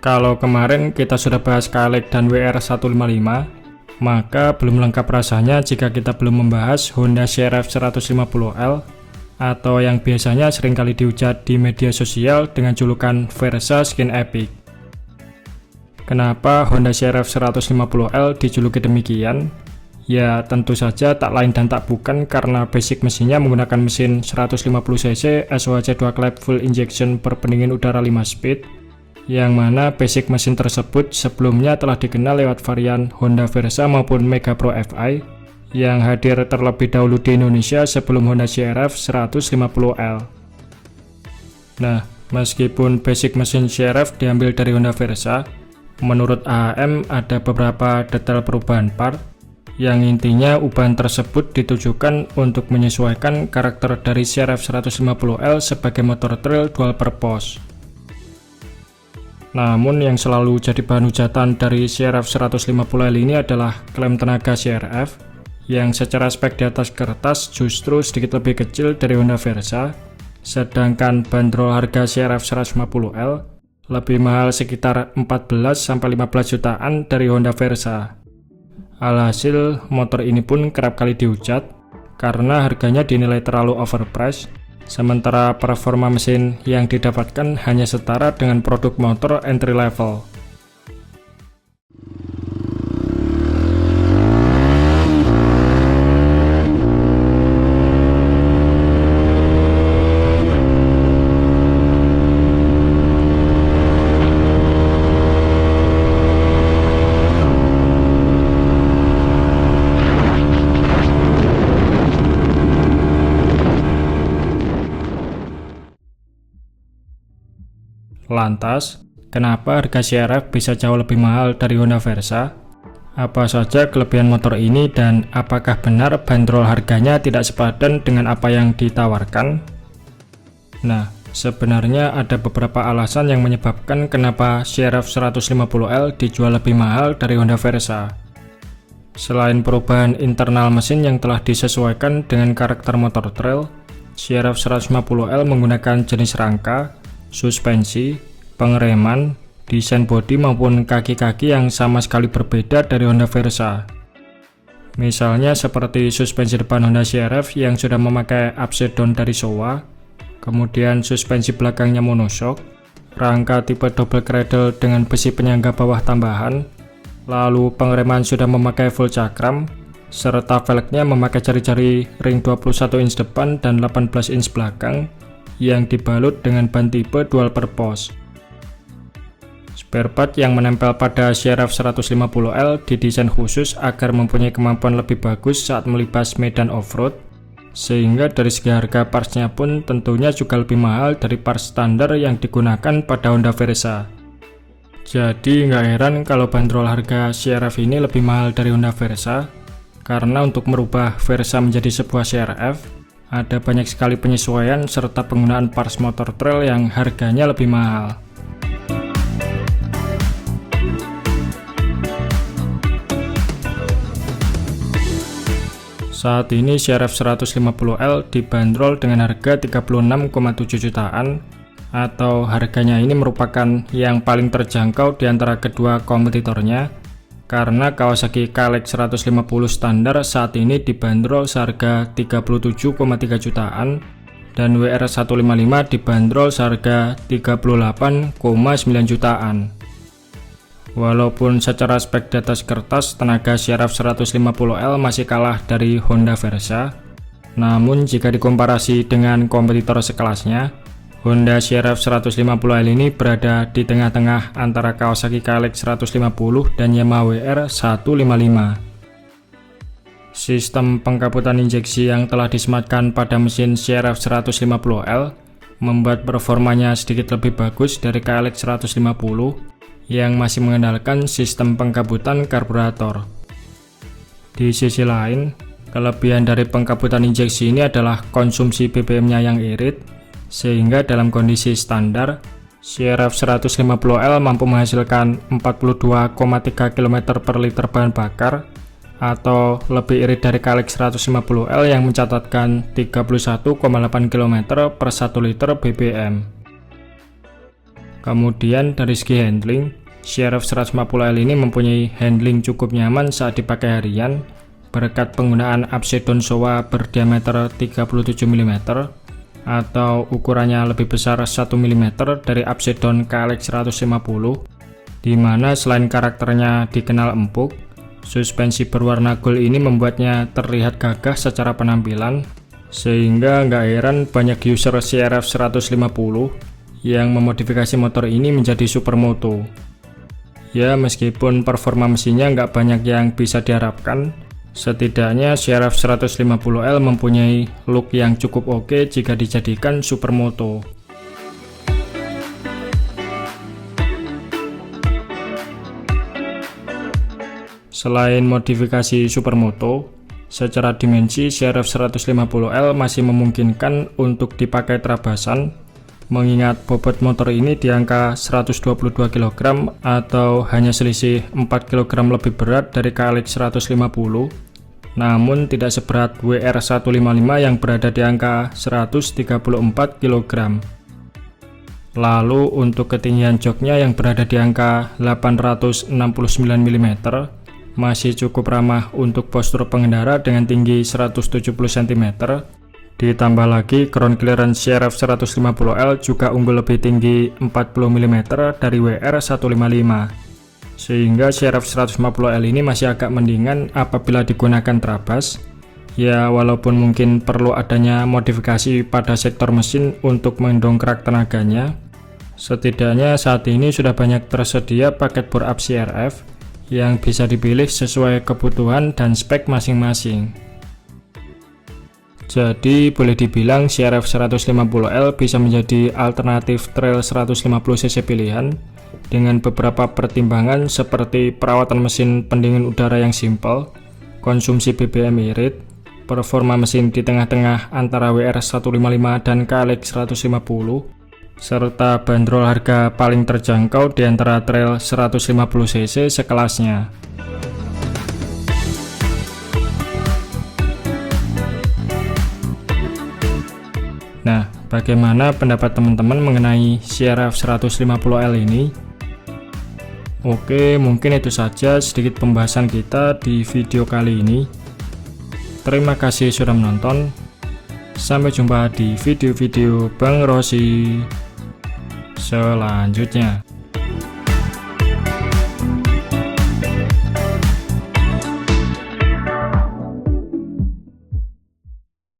Kalau kemarin kita sudah bahas KLX dan WR155, maka belum lengkap rasanya jika kita belum membahas Honda CR-V 150L atau yang biasanya seringkali dihujat di media sosial dengan julukan Versa Skin Epic. Kenapa Honda CR-V 150L dijuluki demikian? Ya tentu saja tak lain dan tak bukan karena basic mesinnya menggunakan mesin 150cc SOHC 2 klep full injection berpendingin udara 5 speed, yang mana basic mesin tersebut sebelumnya telah dikenal lewat varian Honda Versa maupun Mega Pro Fi yang hadir terlebih dahulu di Indonesia sebelum Honda CR-V 150L. Nah, meskipun basic mesin CR-V diambil dari Honda Versa, menurut AHM ada beberapa detail perubahan part yang intinya ubahan tersebut ditujukan untuk menyesuaikan karakter dari CR-V 150L sebagai motor trail dual purpose. Namun yang selalu jadi bahan hujatan dari CR-V 150L ini adalah klaim tenaga CR-V yang secara spek di atas kertas justru sedikit lebih kecil dari Honda Versa, sedangkan bandrol harga CR-V 150L lebih mahal sekitar 14-15 jutaan dari Honda Versa. Alhasil, motor ini pun kerap kali dihujat karena harganya dinilai terlalu overpriced, sementara performa mesin yang didapatkan hanya setara dengan produk motor entry level. Lantas, kenapa harga CR-V bisa jauh lebih mahal dari Honda Versa? Apa saja kelebihan motor ini dan apakah benar bandrol harganya tidak sepadan dengan apa yang ditawarkan? Nah, sebenarnya ada beberapa alasan yang menyebabkan kenapa CR-V 150L dijual lebih mahal dari Honda Versa. Selain perubahan internal mesin yang telah disesuaikan dengan karakter motor trail, CR-V 150L menggunakan jenis rangka, suspensi, pengereman, desain bodi maupun kaki-kaki yang sama sekali berbeda dari Honda Versa. Misalnya seperti suspensi depan Honda CR-V yang sudah memakai upside down dari Showa, kemudian suspensi belakangnya monoshock, rangka tipe double cradle dengan besi penyangga bawah tambahan, lalu pengereman sudah memakai full cakram, serta velgnya memakai jari-jari ring 21 inch depan dan 18 inch belakang yang dibalut dengan ban tipe dual purpose. Spare part yang menempel pada CR-V 150L didesain khusus agar mempunyai kemampuan lebih bagus saat melibas medan off-road, sehingga dari segi harga partsnya pun tentunya juga lebih mahal dari parts standar yang digunakan pada Honda Versa. Jadi nggak heran kalau bandrol harga CR-V ini lebih mahal dari Honda Versa, karena untuk merubah Versa menjadi sebuah CR-V ada banyak sekali penyesuaian serta penggunaan parts motor trail yang harganya lebih mahal. Saat ini CR-V 150L dibanderol dengan harga 36,7 jutaan, atau harganya ini merupakan yang paling terjangkau di antara kedua kompetitornya, karena Kawasaki KLX 150 standar saat ini dibanderol seharga 37,3 jutaan dan WR155 dibanderol seharga 38,9 jutaan. Walaupun secara spek di atas kertas tenaga CR-V 150L masih kalah dari Honda Versa, namun jika dikomparasi dengan kompetitor sekelasnya, Honda CR-V 150L ini berada di tengah-tengah antara Kawasaki KLX 150 dan Yamaha WR155. Sistem pengkabutan injeksi yang telah disematkan pada mesin CR-V 150L membuat performanya sedikit lebih bagus dari KLX 150 yang masih mengandalkan sistem pengkabutan karburator. Di sisi lain, kelebihan dari pengkabutan injeksi ini adalah konsumsi BBM-nya yang irit, sehingga dalam kondisi standar, CR-V 150L mampu menghasilkan 42,3 km per liter bahan bakar, atau lebih irit dari KLX 150L yang mencatatkan 31,8 km per 1 liter BBM. Kemudian dari segi handling, CRF 150L ini mempunyai handling cukup nyaman saat dipakai harian berkat penggunaan upside down Showa berdiameter 37 mm atau ukurannya lebih besar 1 mm dari upside down KLX 150, di mana selain karakternya dikenal empuk, suspensi berwarna gold ini membuatnya terlihat gagah secara penampilan, sehingga nggak heran banyak user CRF 150 yang memodifikasi motor ini menjadi supermoto. Ya, meskipun performa mesinnya nggak banyak yang bisa diharapkan, setidaknya CRF 150L mempunyai look yang cukup oke jika dijadikan supermoto. Selain modifikasi supermoto, secara dimensi CRF 150L masih memungkinkan untuk dipakai terabasan, mengingat bobot motor ini di angka 122 kg atau hanya selisih 4 kg lebih berat dari KLX 150, namun tidak seberat WR155 yang berada di angka 134 kg. Lalu untuk ketinggian joknya yang berada di angka 869 mm masih cukup ramah untuk postur pengendara dengan tinggi 170 cm. Ditambah lagi ground clearance CRF 150L juga unggul lebih tinggi 40 mm dari WR155, sehingga CRF 150L ini masih agak mendingan apabila digunakan terabas. Ya, walaupun mungkin perlu adanya modifikasi pada sektor mesin untuk mendongkrak tenaganya, setidaknya saat ini sudah banyak tersedia paket bore up CRF yang bisa dipilih sesuai kebutuhan dan spek masing-masing. Jadi boleh dibilang CRF 150L bisa menjadi alternatif trail 150cc pilihan dengan beberapa pertimbangan seperti perawatan mesin pendingin udara yang simpel, konsumsi BBM irit, performa mesin di tengah-tengah antara WR155 dan KLX 150, serta bandrol harga paling terjangkau di antara trail 150cc sekelasnya. Nah, bagaimana pendapat teman-teman mengenai CRF 150L ini? Oke, mungkin itu saja sedikit pembahasan kita di video kali ini. Terima kasih sudah menonton. Sampai jumpa di video-video Bang Rossi selanjutnya.